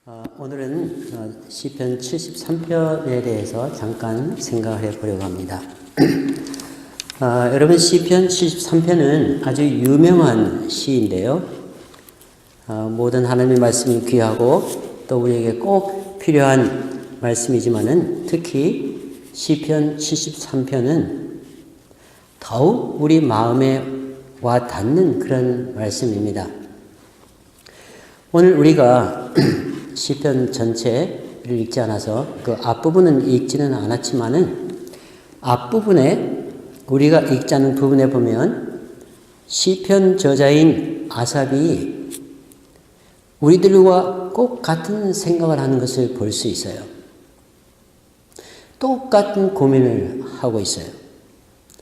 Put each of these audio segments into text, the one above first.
오늘은 시편 73편에 대해서 잠깐 생각을 해보려고 합니다. 여러분, 시편 73편은 아주 유명한 시인데요. 모든 하나님의 말씀이 귀하고 또 우리에게 꼭 필요한 말씀이지만은 특히 시편 73편은 더욱 우리 마음에 와 닿는 그런 말씀입니다. 오늘 우리가 시편 전체를 읽지 않아서 그 앞부분은 읽지는 않았지만은 앞부분에 우리가 읽지 않은 부분에 보면 시편 저자인 아삽이 우리들과 꼭 같은 생각을 하는 것을 볼 수 있어요. 똑같은 고민을 하고 있어요.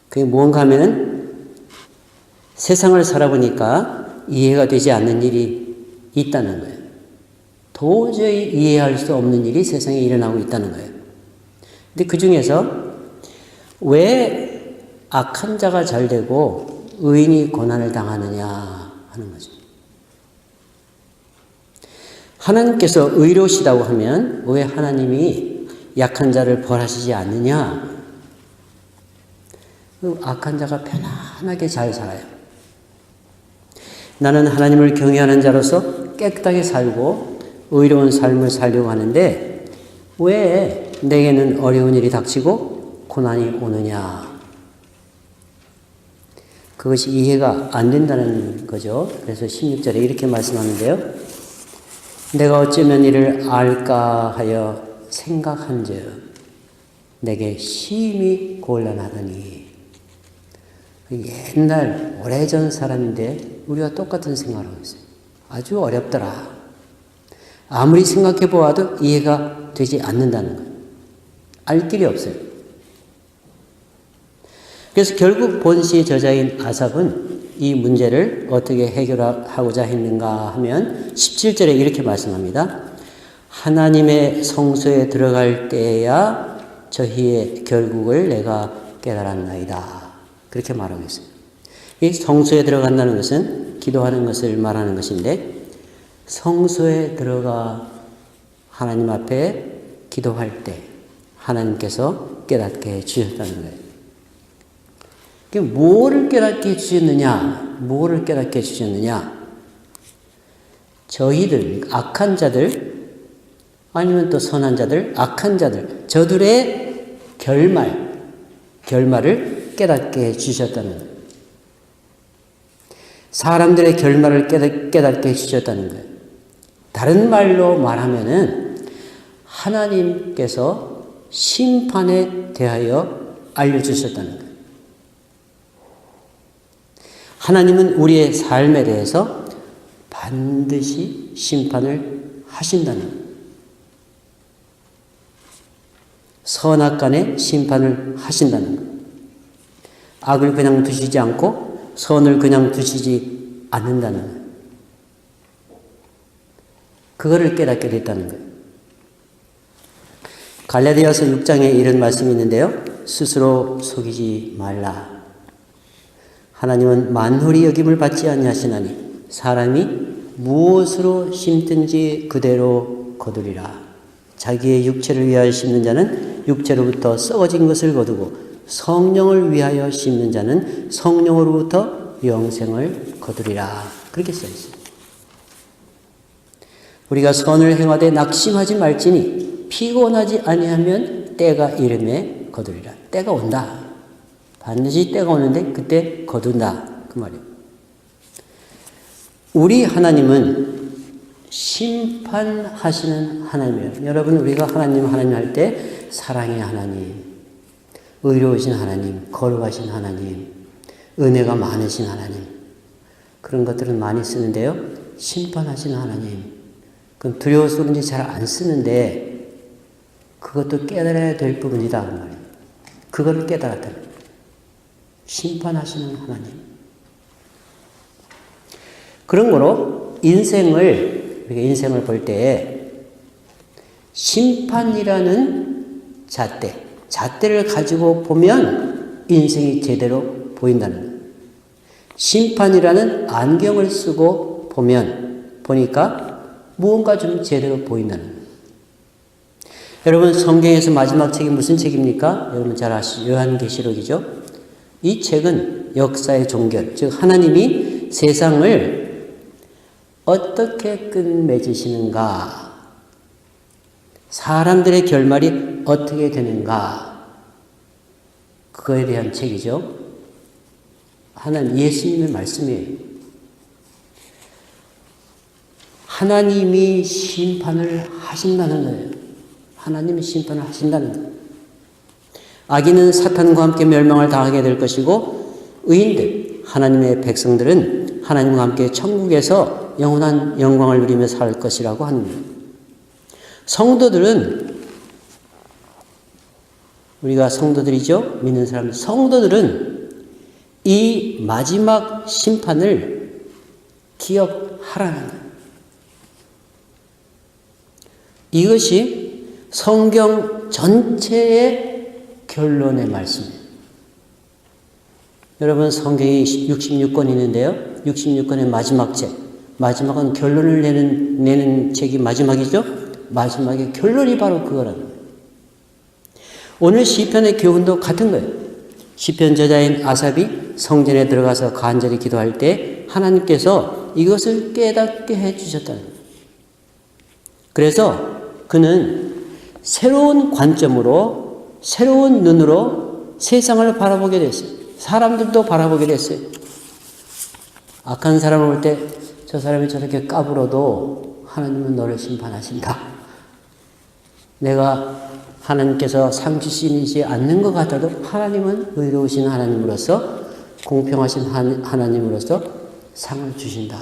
그게 뭔가 하면은 세상을 살아보니까 이해가 되지 않는 일이 있다는 거예요. 도저히 이해할 수 없는 일이 세상에 일어나고 있다는 거예요. 근데 그 중에서 왜 악한 자가 잘 되고 의인이 고난을 당하느냐 하는 거죠. 하나님께서 의로우시다고 하면 왜 하나님이 약한 자를 벌하시지 않느냐? 악한 자가 편안하게 잘 살아요. 나는 하나님을 경외하는 자로서 깨끗하게 살고 의로운 삶을 살려고 하는데 왜 내게는 어려운 일이 닥치고 고난이 오느냐? 그것이 이해가 안 된다는 거죠. 그래서 16절에 이렇게 말씀하는데요. 내가 어쩌면 이를 알까 하여 생각한즉 내게 심히 곤란하더니. 옛날 오래전 사람인데 우리가 똑같은 생각을 하고 있어요. 아주 어렵더라. 아무리 생각해 보아도 이해가 되지 않는다는 거예요. 알 길이 없어요. 그래서 결국 본시의 저자인 아삽은 이 문제를 어떻게 해결하고자 했는가 하면 17절에 이렇게 말씀합니다. 하나님의 성소에 들어갈 때야 저희의 결국을 내가 깨달았나이다. 그렇게 말하고 있어요. 이 성소에 들어간다는 것은 기도하는 것을 말하는 것인데 성소에 들어가 하나님 앞에 기도할 때 하나님께서 깨닫게 해주셨다는 거예요. 뭐를 깨닫게 해주셨느냐? 뭐를 깨닫게 해주셨느냐? 저희들, 악한 자들, 아니면 또 선한 자들, 악한 자들, 저들의 결말을 깨닫게 해주셨다는 거예요. 사람들의 결말을 깨닫게 해주셨다는 거예요. 다른 말로 말하면은 하나님께서 심판에 대하여 알려주셨다는 거예요. 하나님은 우리의 삶에 대해서 반드시 심판을 하신다는 거예요. 선악간의 심판을 하신다는 거예요. 악을 그냥 두시지 않고 선을 그냥 두시지 않는다는 거예요. 그거를 깨닫게 됐다는 거예요. 갈라디아서 6장에 이런 말씀이 있는데요. 스스로 속이지 말라. 하나님은 만홀히 여김을 받지 아니하시나니 사람이 무엇으로 심든지 그대로 거두리라. 자기의 육체를 위하여 심는 자는 육체로부터 썩어진 것을 거두고 성령을 위하여 심는 자는 성령으로부터 영생을 거두리라. 그렇게 써 있습니다. 우리가 선을 행하되 낙심하지 말지니 피곤하지 아니하면 때가 이름에 거두리라. 때가 온다. 반드시 때가 오는데 그때 거둔다. 그 말이에요. 우리 하나님은 심판하시는 하나님이에요. 여러분, 우리가 하나님 할 때 사랑의 하나님, 의로우신 하나님, 거룩하신 하나님, 은혜가 많으신 하나님, 그런 것들은 많이 쓰는데요. 심판하시는 하나님, 그럼 두려워서 그런지 잘 안 쓰는데 그것도 깨달아야 될 부분이다. 그 말이에요. 그거를 깨달았다는 거예요. 심판하시는 하나님. 그런 거로 우리가 인생을 볼 때 심판이라는 잣대를 가지고 보면 인생이 제대로 보인다는 거예요. 심판이라는 안경을 쓰고 보니까 무언가 좀 제대로 보인다는 거예요. 여러분 성경에서 마지막 책이 무슨 책입니까? 여러분 잘 아시죠? 요한계시록이죠. 이 책은 역사의 종결, 즉 하나님이 세상을 어떻게 끝맺으시는가, 사람들의 결말이 어떻게 되는가, 그거에 대한 책이죠. 하나님 예수님의 말씀이에요. 하나님이 심판을 하신다는 거예요. 하나님이 심판을 하신다는 거예요. 악인은 사탄과 함께 멸망을 당하게 될 것이고 의인들, 하나님의 백성들은 하나님과 함께 천국에서 영원한 영광을 누리며 살 것이라고 하는 거예요. 성도들은, 우리가 성도들이죠? 믿는 사람들, 성도들은 이 마지막 심판을 기억하라는 거예요. 이것이 성경 전체의 결론의 말씀이에요. 여러분 성경이 66권 있는데요. 66권의 마지막 책, 마지막은 결론을 내는 책이 마지막이죠. 마지막의 결론이 바로 그거라는 거예요. 오늘 시편의 교훈도 같은 거예요. 시편 저자인 아삽이 성전에 들어가서 간절히 기도할 때 하나님께서 이것을 깨닫게 해주셨다는 거예요. 그래서 그는 새로운 관점으로, 새로운 눈으로 세상을 바라보게 됐어요. 사람들도 바라보게 됐어요. 악한 사람을 볼 때 저 사람이 저렇게 까불어도 하나님은 너를 심판하신다. 내가 하나님께서 상 주시지 않는 것 같아도 하나님은 의로우신 하나님으로서, 공평하신 하나님으로서 상을 주신다.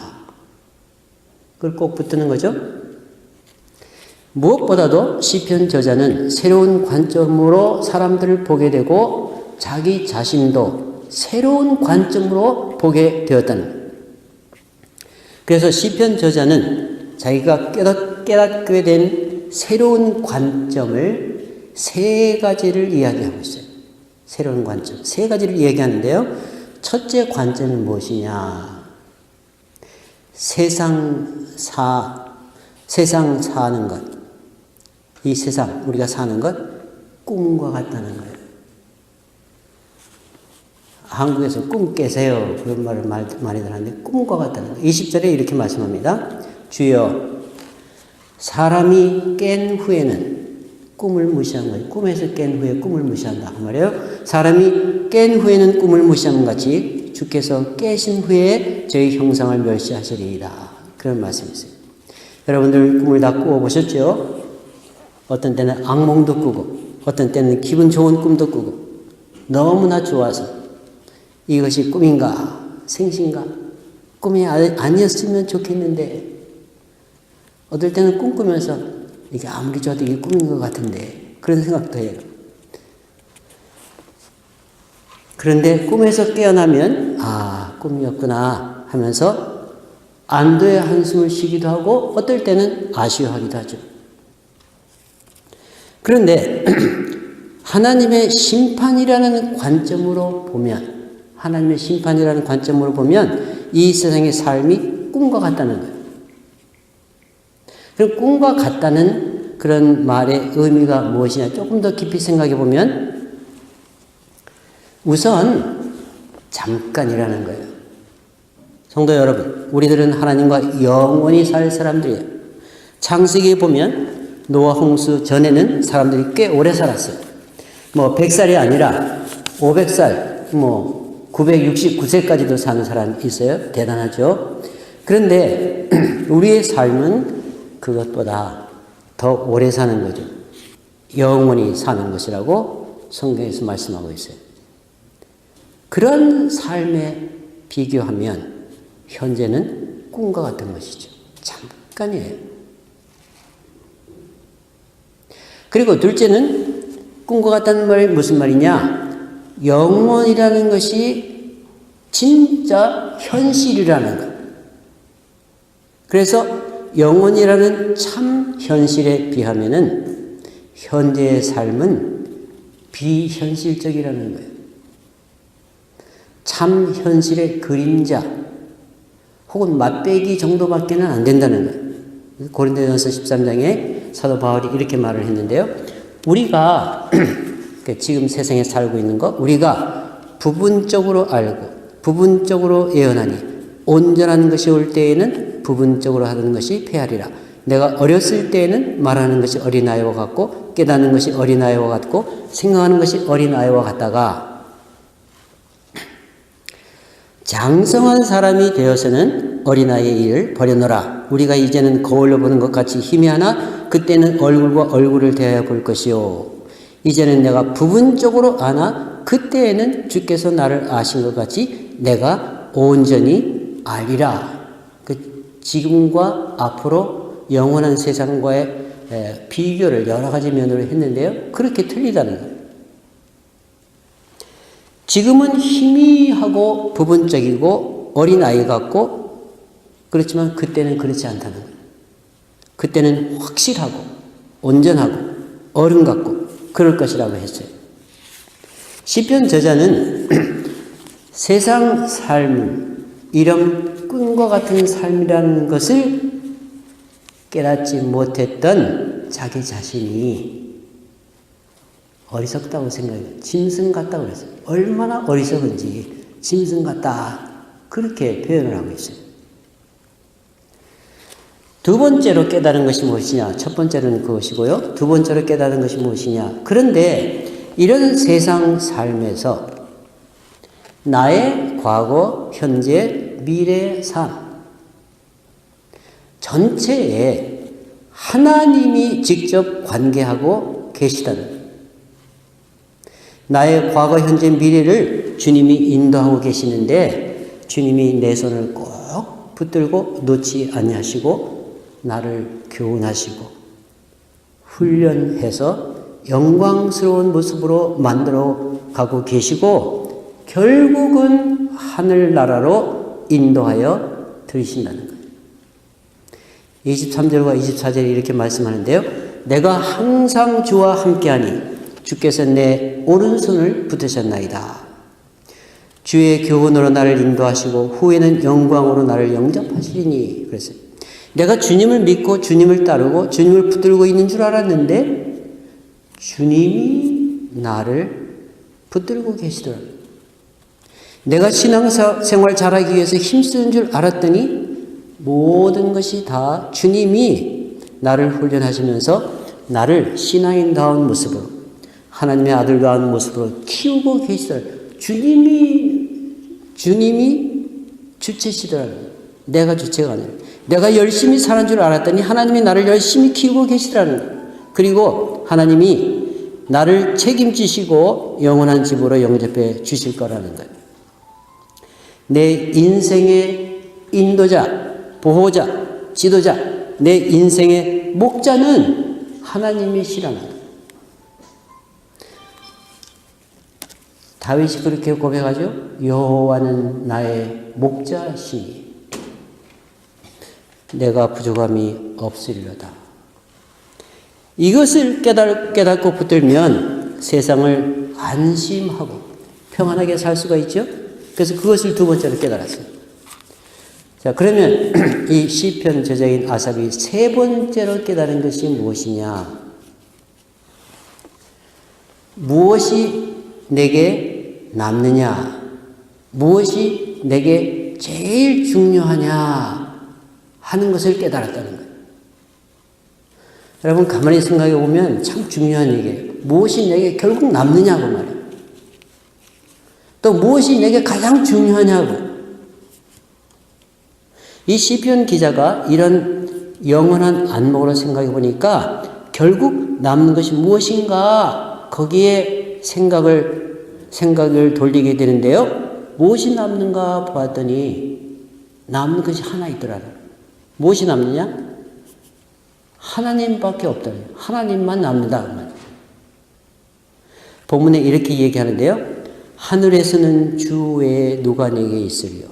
그걸 꼭 붙드는 거죠. 무엇보다도 시편 저자는 새로운 관점으로 사람들을 보게 되고 자기 자신도 새로운 관점으로 보게 되었다는 거예요. 그래서 시편 저자는 자기가 깨닫게 된 새로운 관점을 세 가지를 이야기하고 있어요. 새로운 관점, 세 가지를 이야기하는데요. 첫째 관점은 무엇이냐? 세상 사는 것. 이 세상, 우리가 사는 것, 꿈과 같다는 거예요. 한국에서 꿈 깨세요. 그런 말을 많이들 하는데, 꿈과 같다는 거예요. 20절에 이렇게 말씀합니다. 주여, 사람이 깬 후에는 꿈을 무시한 거예요. 꿈에서 깬 후에 꿈을 무시한다. 그 말이에요. 사람이 깬 후에는 꿈을 무시하는 같이 주께서 깨신 후에 저희 형상을 멸시하시리이다. 그런 말씀이 있어요. 여러분들 꿈을 다 꾸어보셨죠? 어떤 때는 악몽도 꾸고 어떤 때는 기분 좋은 꿈도 꾸고 너무나 좋아서 이것이 꿈인가 생신가 꿈이 아니었으면 좋겠는데 어떨 때는 꿈꾸면서 이게 아무리 좋아도 이게 꿈인 것 같은데 그런 생각도 해요. 그런데 꿈에서 깨어나면 아 꿈이었구나 하면서 안도의 한숨을 쉬기도 하고 어떨 때는 아쉬워하기도 하죠. 그런데 하나님의 심판이라는 관점으로 보면 이 세상의 삶이 꿈과 같다는 거예요. 그럼 꿈과 같다는 그런 말의 의미가 무엇이냐 조금 더 깊이 생각해 보면 우선 잠깐이라는 거예요. 성도 여러분, 우리들은 하나님과 영원히 살 사람들이에요. 창세기에 보면 노아 홍수 전에는 사람들이 꽤 오래 살았어요. 100살이 아니라 500살, 969세까지도 사는 사람이 있어요. 대단하죠. 그런데 우리의 삶은 그것보다 더 오래 사는 거죠. 영원히 사는 것이라고 성경에서 말씀하고 있어요. 그런 삶에 비교하면 현재는 꿈과 같은 것이죠. 잠깐이에요. 그리고 둘째는 꿈과 같다는 말이 무슨 말이냐? 영원이라는 것이 진짜 현실이라는 것. 그래서 영원이라는 참 현실에 비하면은 현재의 삶은 비현실적이라는 거예요. 참 현실의 그림자 혹은 맛배기 정도밖에는 안 된다는 거예요. 고린도전서 13장에 사도 바울이 이렇게 말을 했는데요. 우리가 지금 세상에 살고 있는 것, 우리가 부분적으로 알고 부분적으로 예언하니 온전한 것이 올 때에는 부분적으로 하는 것이 패하리라. 내가 어렸을 때에는 말하는 것이 어린아이와 같고 깨닫는 것이 어린아이와 같고 생각하는 것이 어린아이와 같다가 장성한 사람이 되어서는 어린아이의 일을 버려놓으라. 우리가 이제는 거울로 보는 것 같이 희미하나 그때는 얼굴과 얼굴을 대하여 볼 것이요. 이제는 내가 부분적으로 아나 그때에는 주께서 나를 아신 것 같이 내가 온전히 알리라. 지금과 앞으로 영원한 세상과의 비교를 여러 가지 면으로 했는데요. 그렇게 틀리다는 거예요. 지금은 희미하고 부분적이고 어린아이 같고 그렇지만 그때는 그렇지 않다는 거예요. 그때는 확실하고 온전하고 어른 같고 그럴 것이라고 했어요. 시편 저자는 세상 삶, 이런 꿈과 같은 삶이라는 것을 깨닫지 못했던 자기 자신이 어리석다고 생각해요. 짐승 같다고 그랬어요. 얼마나 어리석은지 짐승 같다. 그렇게 표현을 하고 있어요. 두 번째로 깨달은 것이 무엇이냐? 첫 번째로는 그것이고요. 두 번째로 깨달은 것이 무엇이냐? 그런데 이런 세상 삶에서 나의 과거, 현재, 미래의 삶 전체에 하나님이 직접 관계하고 계시다는 거예요. 나의 과거, 현재, 미래를 주님이 인도하고 계시는데 주님이 내 손을 꼭 붙들고 놓지 아니하시고 나를 교훈하시고 훈련해서 영광스러운 모습으로 만들어 가고 계시고 결국은 하늘나라로 인도하여 들이신다는 거예요. 23절과 24절에 이렇게 말씀하는데요. 내가 항상 주와 함께하니 주께서 내 오른손을 붙으셨나이다. 주의 교훈으로 나를 인도하시고 후에는 영광으로 나를 영접하시리니. 그랬어요. 내가 주님을 믿고 주님을 따르고 주님을 붙들고 있는 줄 알았는데 주님이 나를 붙들고 계시더라고요. 내가 신앙생활 잘하기 위해서 힘쓰는 줄 알았더니 모든 것이 다 주님이 나를 훈련하시면서 나를 신앙인다운 모습으로 하나님의 아들다운 모습으로 키우고 계시더라고요. 주님이 주체시더라고요. 내가 주체가 아니라. 내가 열심히 사는 줄 알았더니 하나님이 나를 열심히 키우고 계시더라는 거예요. 그리고 하나님이 나를 책임지시고 영원한 집으로 영접해 주실 거라는 거예요. 내 인생의 인도자, 보호자, 지도자, 내 인생의 목자는 하나님이시라는 거예요. 다윗이 그렇게 고백하죠. 여호와는 나의 목자시니 내가 부족함이 없으리로다. 이것을 깨닫고 붙들면 세상을 안심하고 평안하게 살 수가 있죠. 그래서 그것을 두 번째로 깨달았어요. 자, 그러면 이 시편 저자인 아삽이 세 번째로 깨달은 것이 무엇이냐? 무엇이 내게 남느냐? 무엇이 내게 제일 중요하냐? 하는 것을 깨달았다는 거예요. 여러분 가만히 생각해 보면 참 중요한 얘기예요. 무엇이 내게 결국 남느냐고 말이에요. 또 무엇이 내게 가장 중요하냐고. 이 시편 기자가 이런 영원한 안목으로 생각해 보니까 결국 남는 것이 무엇인가 거기에 생각을 돌리게 되는데요. 무엇이 남는가 보았더니 남는 것이 하나 있더라고요. 무엇이 남느냐? 하나님밖에 없다. 하나님만 남는다. 본문에 이렇게 얘기하는데요. 하늘에서는 주 외에 누가 내게 있으리요.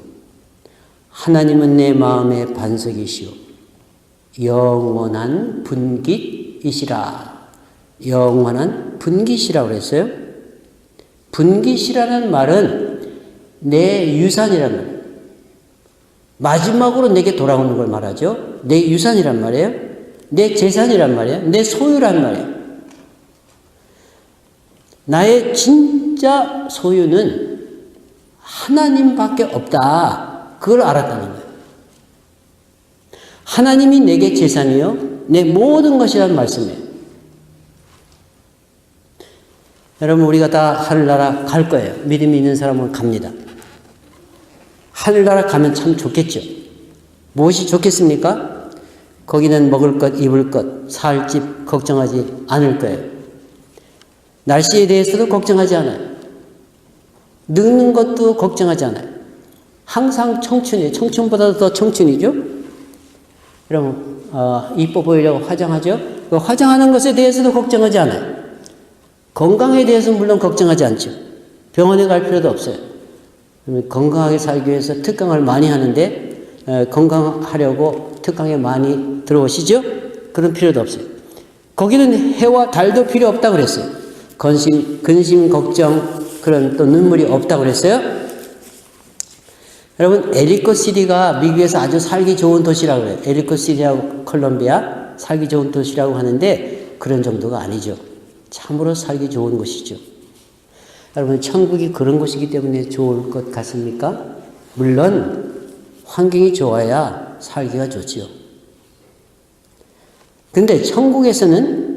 하나님은 내 마음의 반석이시오. 영원한 분깃이시라. 영원한 분깃이라고 그랬어요. 분깃이라는 말은 내 유산이라는 거예요. 마지막으로 내게 돌아오는 걸 말하죠. 내 유산이란 말이에요. 내 재산이란 말이에요. 내 소유란 말이에요. 나의 진짜 소유는 하나님밖에 없다. 그걸 알았다는 거예요. 하나님이 내게 재산이요, 내 모든 것이란 말씀이에요. 여러분, 우리가 다 하늘나라 갈 거예요. 믿음이 있는 사람은 갑니다. 하늘나라 가면 참 좋겠죠. 무엇이 좋겠습니까? 거기는 먹을 것, 입을 것, 살 집 걱정하지 않을 거예요. 날씨에 대해서도 걱정하지 않아요. 늙는 것도 걱정하지 않아요. 항상 청춘이에요. 청춘보다도 더 청춘이죠. 여러분, 이뻐 보이려고 화장하죠. 그 화장하는 것에 대해서도 걱정하지 않아요. 건강에 대해서는 물론 걱정하지 않죠. 병원에 갈 필요도 없어요. 건강하게 살기 위해서 특강을 많이 하는데 건강하려고 특강에 많이 들어오시죠? 그런 필요도 없어요. 거기는 해와 달도 필요 없다고 그랬어요. 근심, 걱정, 그런 또 눈물이 없다고 그랬어요. 여러분, 엘리코 시티가 미국에서 아주 살기 좋은 도시라고 그래요. 엘리코 시티하고 콜롬비아 살기 좋은 도시라고 하는데 그런 정도가 아니죠. 참으로 살기 좋은 곳이죠. 여러분, 천국이 그런 곳이기 때문에 좋을 것 같습니까? 물론 환경이 좋아야 살기가 좋지요. 근데 천국에서는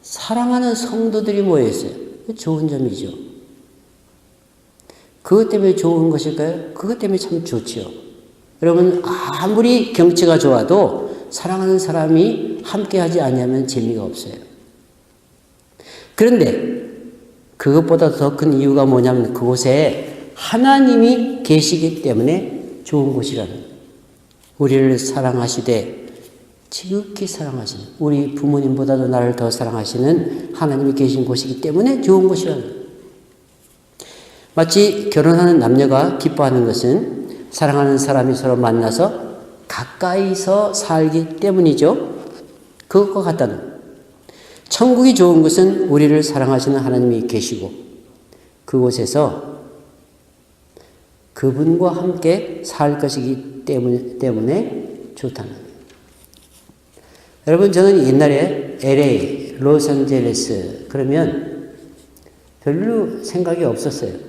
사랑하는 성도들이 모여 있어요. 좋은 점이죠. 그것 때문에 좋은 것일까요? 그것 때문에 참 좋지요. 여러분, 아무리 경치가 좋아도 사랑하는 사람이 함께하지 않으면 재미가 없어요. 그런데 그것보다 더 큰 이유가 뭐냐면 그곳에 하나님이 계시기 때문에 좋은 곳이라는 거예요. 우리를 사랑하시되 지극히 사랑하시는, 우리 부모님보다도 나를 더 사랑하시는 하나님이 계신 곳이기 때문에 좋은 곳이라는 거예요. 마치 결혼하는 남녀가 기뻐하는 것은 사랑하는 사람이 서로 만나서 가까이서 살기 때문이죠. 그것과 같다는 거예요. 천국이 좋은 것은 우리를 사랑하시는 하나님이 계시고 그곳에서 그분과 함께 살 것이기 때문에 좋다는 거예요. 여러분, 저는 옛날에 LA, 로스앤젤레스 그러면 별로 생각이 없었어요.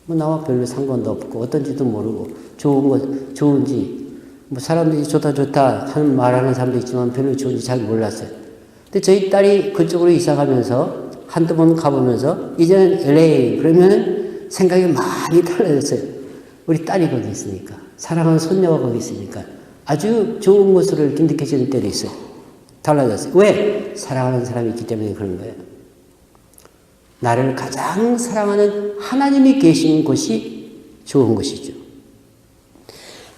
뭐 나와 별로 상관도 없고 어떤지도 모르고 좋은지 뭐 사람들이 좋다 하는 말하는 사람도 있지만 별로 좋은지 잘 몰랐어요. 근데 저희 딸이 그쪽으로 이사 가면서 한두 번 가보면서 이제는 LA 그러면 생각이 많이 달라졌어요. 우리 딸이 거기 있으니까, 사랑하는 손녀가 거기 있으니까 아주 좋은 것으로 이렇게 느껴지는 때도 있어요. 달라졌어요. 왜? 사랑하는 사람이 있기 때문에 그런 거예요. 나를 가장 사랑하는 하나님이 계신 곳이 좋은 것이죠.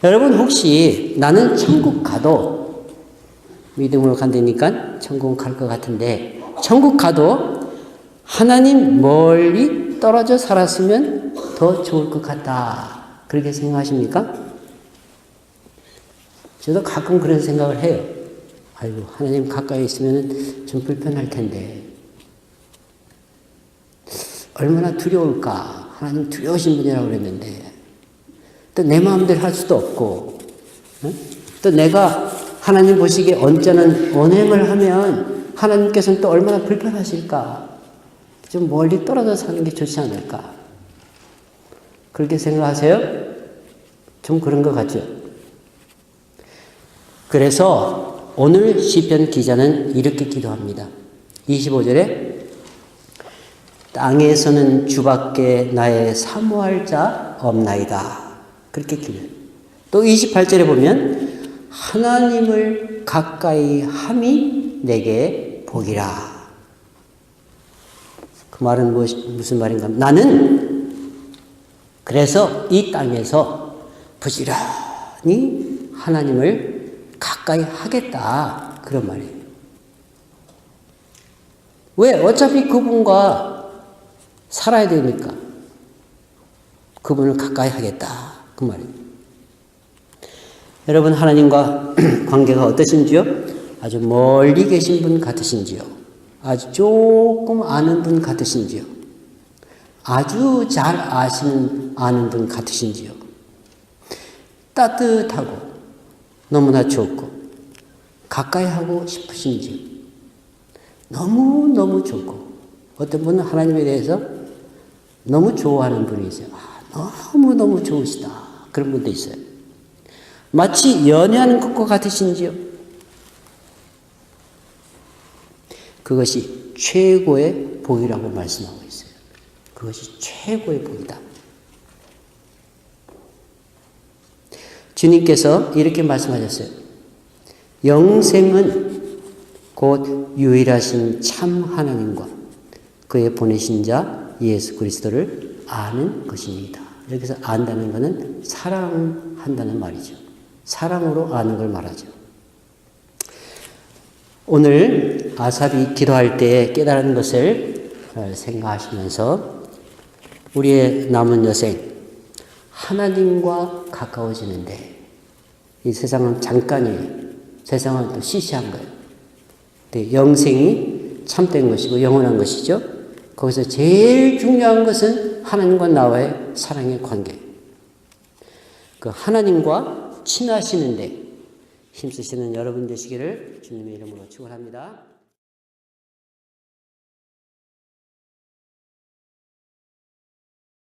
여러분, 혹시 나는 천국 가도 믿음으로 간다니까 천국 갈 것 같은데 천국 가도 하나님 멀리 떨어져 살았으면 더 좋을 것 같다. 그렇게 생각하십니까? 저도 가끔 그런 생각을 해요. 아이고, 하나님 가까이 있으면 좀 불편할 텐데 얼마나 두려울까. 하나님 두려우신 분이라고 그랬는데 또 내 마음대로 할 수도 없고 또 내가 하나님 보시기에 언짢은 언행을 하면 하나님께서는 또 얼마나 불편하실까. 좀 멀리 떨어져 사는 게 좋지 않을까. 그렇게 생각하세요? 좀 그런 것 같죠? 그래서 오늘 시편 기자는 이렇게 기도합니다. 25절에 땅에서는 주밖에 나의 사모할 자 없나이다. 그렇게 기도해요. 또 28절에 보면 하나님을 가까이 함이 내게 복이라. 그 말은 무슨 말인가? 나는 그래서 이 땅에서 부지런히 하나님을 가까이 하겠다. 그런 말이에요. 왜? 어차피 그분과 살아야 되니까. 그분을 가까이 하겠다. 그 말이에요. 여러분, 하나님과 관계가 어떠신지요? 아주 멀리 계신 분 같으신지요? 아주 조금 아는 분 같으신지요? 아주 잘 아는 분 같으신지요? 따뜻하고 너무나 좋고 가까이 하고 싶으신지요? 너무너무 좋고 어떤 분은 하나님에 대해서 너무 좋아하는 분이 있어요. 너무너무 좋으시다. 그런 분도 있어요. 마치 연애하는 것과 같으신지요? 그것이 최고의 복이라고 말씀하고 있어요. 그것이 최고의 복이다. 주님께서 이렇게 말씀하셨어요. 영생은 곧 유일하신 참 하나님과 그의 보내신 자 예수 그리스도를 아는 것입니다. 여기서 안다는 것은 사랑한다는 말이죠. 사랑으로 아는 걸 말하죠. 오늘 아삽이 기도할 때 깨달은 것을 생각하시면서 우리의 남은 여생 하나님과 가까워지는데 이 세상은 잠깐이에요. 세상은 또 시시한 거예요. 영생이 참된 것이고 영원한 것이죠. 거기서 제일 중요한 것은 하나님과 나와의 사랑의 관계. 그 하나님과 친하시는데 힘쓰시는 여러분 되시기를 주님의 이름으로 축원합니다.